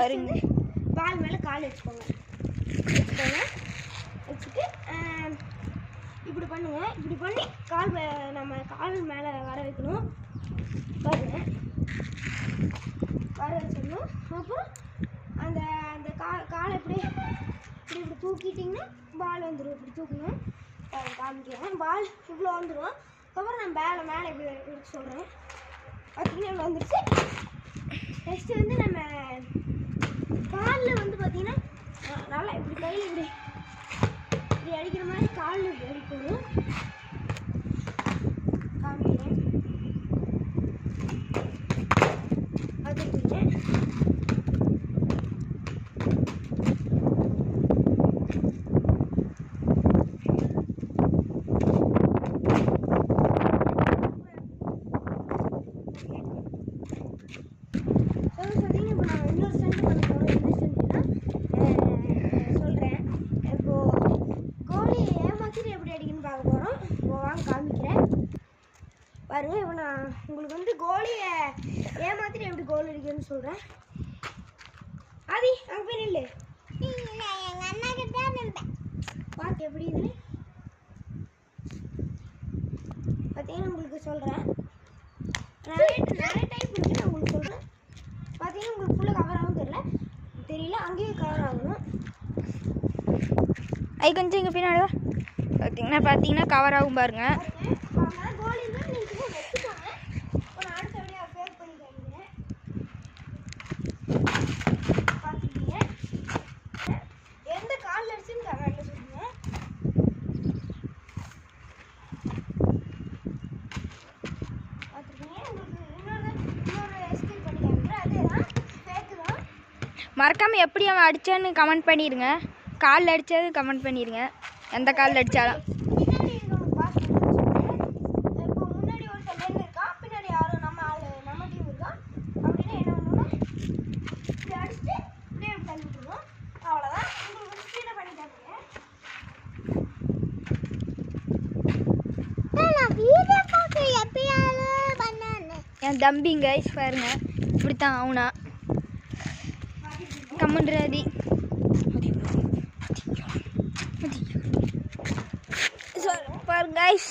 பாருங்க. பால் மேலே கால் வச்சுக்கோங்க. வச்சுட்டு இப்படி பண்ணுங்க. இப்படி பண்ணி நம்ம கால் மேலே வர வைக்கணும். பாருங்க, வர வச்சிடணும். அப்புறம் அந்த அந்த காலை இப்படி தூக்கிட்டிங்கன்னா பால் வந்துடும். இப்படி தூக்கணும். காமிக்கிறேன். பால் இவ்வளோ வந்துடும். அப்புறம் நான் மேலே இப்படி எடுத்து சொல்கிறேன். பார்த்தீங்கன்னா இவ்வளோ வந்துடுச்சு. நெக்ஸ்ட்டு வந்து நம்ம காலில் வந்து பார்த்தீங்கன்னா நல்லா இப்படி கையில் இப்படி அடிக்கிற மாதிரி காலில் இப்படி அடிக்கணும். காமிக்கிறேன். அதுக்குங்க பாருங்க. இப்போ நான் உங்களுக்கு வந்து கோலியை ஏமாத்திட்டு எப்படி கோல் அடிக்கணும்னு சொல்கிறேன். ஆதி அங்கே போய் நில்லு. எங்கள் அண்ணா கிட்ட நிற்பேன். பார்த்து எப்படி இது பார்த்தீங்கன்னா உங்களுக்கு சொல்கிறேன். நிறைய டைப் இருக்குது. நான் உங்களுக்கு சொல்கிறேன். பார்த்தீங்கன்னா உங்களுக்கு ஃபுல்லாக கவர் ஆகும் தெரியல. அங்கேயும் கவர் ஆகணும். அது கொஞ்சம் இங்கே பின்னாடி பார்த்தீங்கன்னா கவர் ஆகும் பாருங்க. எந்த காலில் அடிச்சுன்னு கமெண்ட்ல சொல்லுங்க. பார்த்துருக்கீங்க. உங்களுக்கு இன்னொரு எக்ஸ்பிளைன் பண்ணி காமிக்கிறேன். அதேதான், ஃபேக்கு தான். மறக்காமல் எப்படி அவன் அடித்தான்னு கமெண்ட் பண்ணிடுங்க. காலில் அடித்தது கமெண்ட் பண்ணிடுங்க. எந்த காலில் அடித்தாலும். பின்னாடி பாஸ் பண்ணுறேன். இப்போ முன்னாடி ஒருத்தர் மென் இருக்கான், பின்னாடி யாரும் நம்ம டீம் இருக்கான் அப்படின்னா என்ன பண்ணணும்னா இப்படி அடிச்சுட்டு இப்படியே தள்ளி விட்டுருவோம். அவ்வளோதான். உங்களுக்கு ஸ்பீடாக பண்ணி காட்டுறேன். என் தம்பிங்க பாருங்க இப்படித்தான் ஆகுனா கம்மன்றாதி பாருங்க கைஸ்.